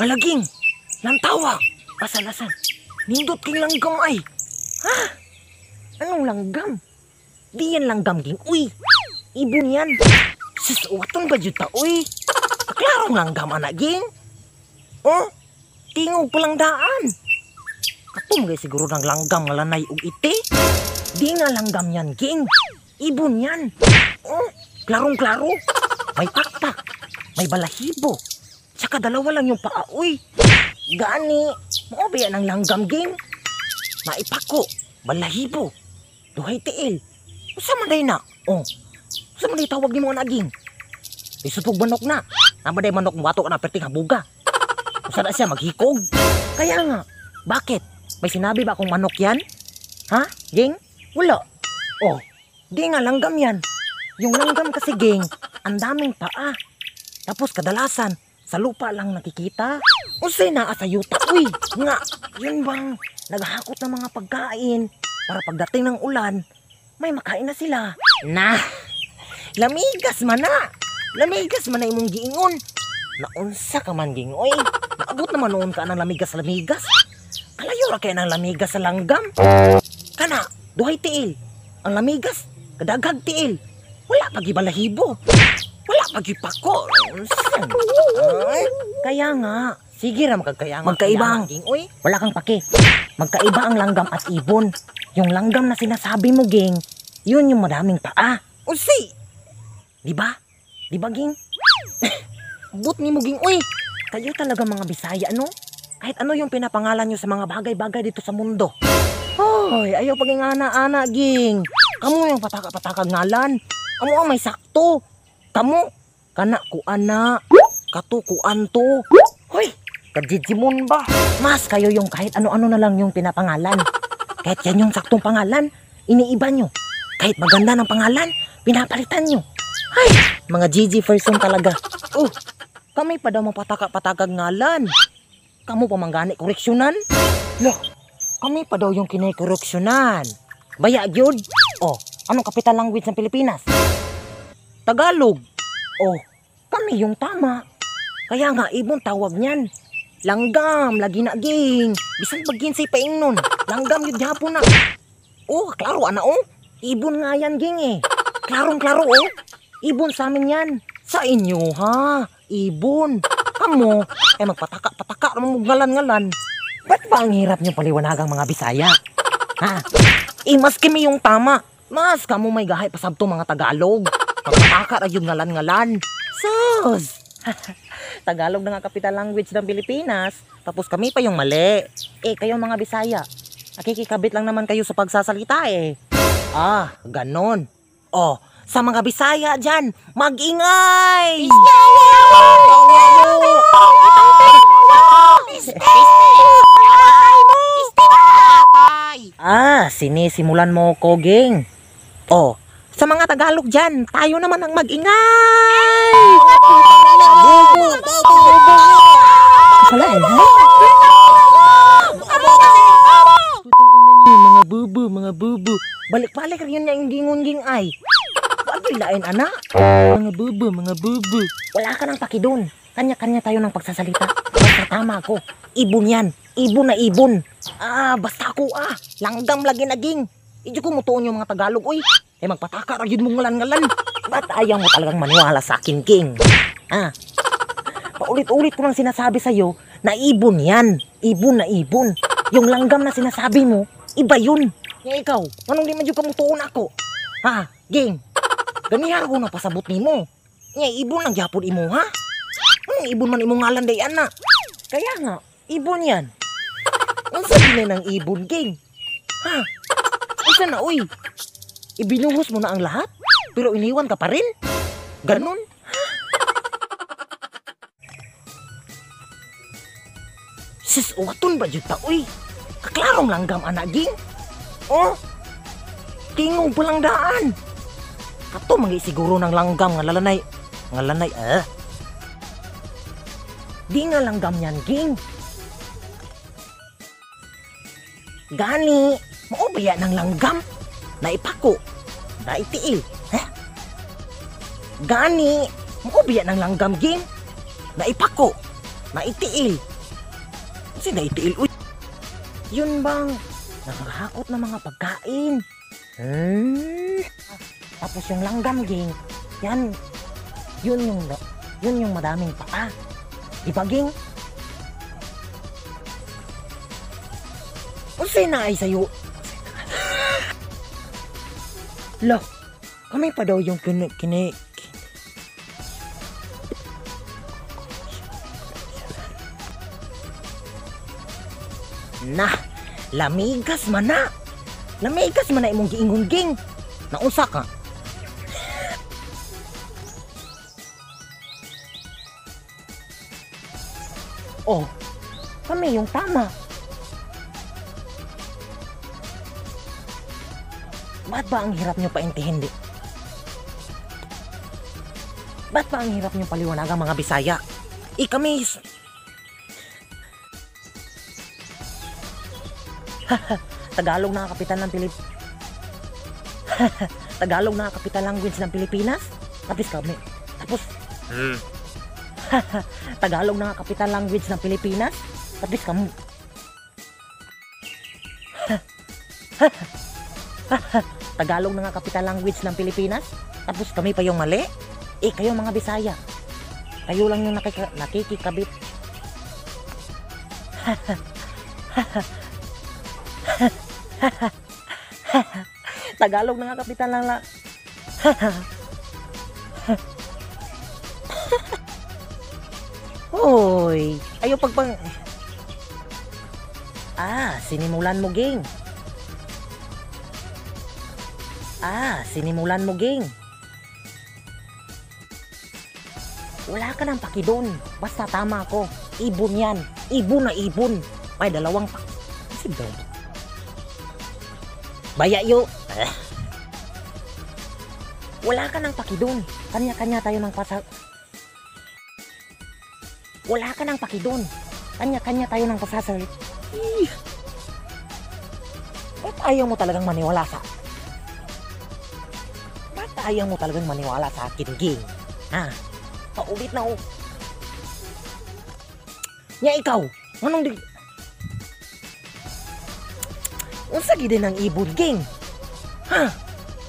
Halaging, lantawa. Asan. Nindot king langgam ay. Ha? Anong langgam? Di yan langgam ging. Uy, ibon yan. Sis, waton ba juta uy? Klarong langgam anak ging. Oh, tingog palang daan. Katum gay siguro ng langgam nga lanay ug iti. Di nga langgam yan ging. Ibon yan. Oh, klarong-klaro. May taktak, may balahibo. Tsaka dalawa lang yung paa, uy. Gani, maobaya ng langgam ging. Maipako, balahibo, duhay tiil. Usa man day na? Oh, usa man day tawag ni mo na ging. Isutog manok na. Nama day manok mo ato ka na perting habuga. Usa na siya maghikog. Kaya nga, bakit? May sinabi ba akong manok yan? Ha, ging? Wala. Oh, di nga langgam yan. Yung langgam kasi ging, ang daming paa. Tapos kadalasan, sa lupa lang nakikita. Usay na sa yuta. Uy, nga, yun bang naghahakot ng mga pagkain para pagdating ng ulan, may makain na sila. Nah, lamigas man na. Lamigas man na imong giingon. Naunsa ka man ging, oy. Naabot naman noon ka ng lamigas-lamigas. Kalayo ra kaya ng lamigas sa langgam. Kana, duhay tiil. Ang lamigas, kadaghag tiil. Wala pagi balahibo. Wala pagi pako. Ay, kaya nga. Sige ra magkakaya nga. Magkaiba ang ging, oy. Wala kang pake. Magkaiba ang langgam at ibon. Yung langgam na sinasabi mo, ging, yun yung madaming paa. Usi! Diba? Diba, ging? But ni mo, ging, uy. Kayo talaga mga Bisaya, ano? Kahit ano yung pinapangalan nyo sa mga bagay-bagay dito sa mundo. Hoy, ayaw paging ana-ana, ging. Kamu yung pataka-patakag ngalan. Kamu ang may sakto. Kamu, kana ku ana. Katu ku anto. Hoy, kajijimon ba? Mas kayo yung kahit ano-ano na lang yung pinapangalan. Kahit yan yung saktong pangalan, iniiba nyo. Kahit maganda ng pangalan, pinapalitan nyo. Ay, mga Gigi person talaga. Kami pa daw mapataka-patakag ngalan. Kamu pa manggani koreksyonan? Loh, kami pa daw yung kinikoreksyonan. Baya gyud. Anong capital language ng Pilipinas? Tagalog. Kami yung tama. Kaya nga ibon tawag niyan. Langgam, lagi na ging. Bisan pagginsay paingnon. Langgam yun hapon na. Klaro ana Ibon nga yan ging eh. Klarong-klaro Ibon sa amin yan. Sa inyo ha, ibon. Kamo, magpataka-pataka naman ngalan-ngalan. Ba't ba ang hirap niyong paliwanagang mga Bisaya? Ha? Mas kami yung tama. Mas kamo may gahay pasabto mga Tagalog. Magpataka ra yung ngalan-ngalan. Sus! Tagalog na nga capital language ng Pilipinas. Tapos kami pa yung mali. Kayong mga Bisaya, nakikikabit lang naman kayo sa pagsasalita ganon. Sa mga Bisaya dyan, mag-ingay! Sinisimulan mo ko, ging. Sa mga Tagalog dyan, tayo naman ang mag-ingay! Mga bubo. Balik-balik rin yung gingon-ging ay. Bagay lain, anak. Mga bubo. Wala ka nang pakidon. Kanya-kanya tayo ng pagsasalita. Basta tama ako. Ibon yan. Ibon na ibon. Basta ako langgam lagi naging. Idyo ko mutuon yung mga Tagalog, uy. Magpataka ra yun mong ngalan-ngalan. Ba't ayaw mo talagang maniwala sa akin, king? Paulit-ulit ko nang sinasabi sa'yo na ibon yan. Ibon na ibon. Yung langgam na sinasabi mo, iba yun. Ikaw, anong di medyo kamutuon ako? Ging? Ganihar ko na pasabot ni mo. Ibon lang yapon imo, ha? Anong ibon man imong ngalan day, anak? Kaya nga, ibon yan. Ang sabi ng ibon, ging? Isa na, uy. Ibinuhos mo na ang lahat, pero iniwan ka pa rin? Ganon? Sis, waton ba juta, uy? Kaklarong langgam, anak, ging? Tingog pa lang daan. Kato, siguro ng langgam nga lalanay. Di nga langgam yan, ging. Gani, maubaya ng langgam. Naipako, naitiil. Gani, maubaya ng langgam, ging. Naipako, naitiil. Kasi naitiil, uy. Yun bang nakakakot na mga pagkain? Tapos yung langgam, ging. Yan. Yun yung madaming paa. Diba, ging? Unsay na ay sayo? Lo, kami pa daw yung kini. Nah, lamigas man na. Lamigas man na imong giingon, ging. Naunsa ka? Oh, kami yung tama. Ba't ba ang hirap nyo paintindi? Ba't ba ang hirap nyo paliwanagang mga Bisaya? Kami... Tagalog na kapital ng Tagalog na kapital language ng Pilipinas? Tapos kami. Tapos... Tagalog na kapital language ng Pilipinas? Tapos kami. Tagalog na nga capital language ng Pilipinas, tapos kami pa yung mali. Kayo mga Bisaya, kayo lang yung nakikikabit. Tagalog na nga capital lang la. Hoy, ayo pagpang. Sinimulan mo, ging. Sinimulan mo, ging. Wala ka nang pakidon. Basta tama ako. Ibon yan. Ibon na ibon. May dalawang pa. Kasi daw. Bayayo. Wala ka nang pakidon. Kanya-kanya tayo ng pasal. Wala ka nang pakidon. Kanya-kanya tayo ng pasasalit. Ba't ayaw mo talagang maniwala sa... Ayaw mo talagang maniwala sa akin, ging. Paulit na, oh. Nya ikaw, anong di... Unsa gid ng ibon, ging?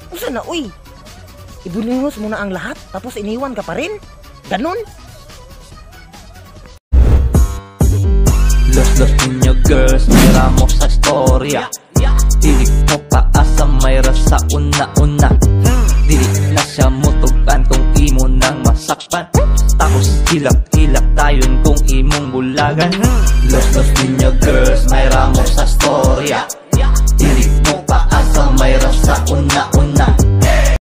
Unsa na, uy? Ibulinos mo na ang lahat, tapos iniwan ka pa rin? Ganon? Los niños girls, miramos sa storya. Dili mo paasa, may rasa una-una. Dili na siya mutukan kung imo nang masakpan. Tapos hilak-hilak tayon kung imong bulagan. Los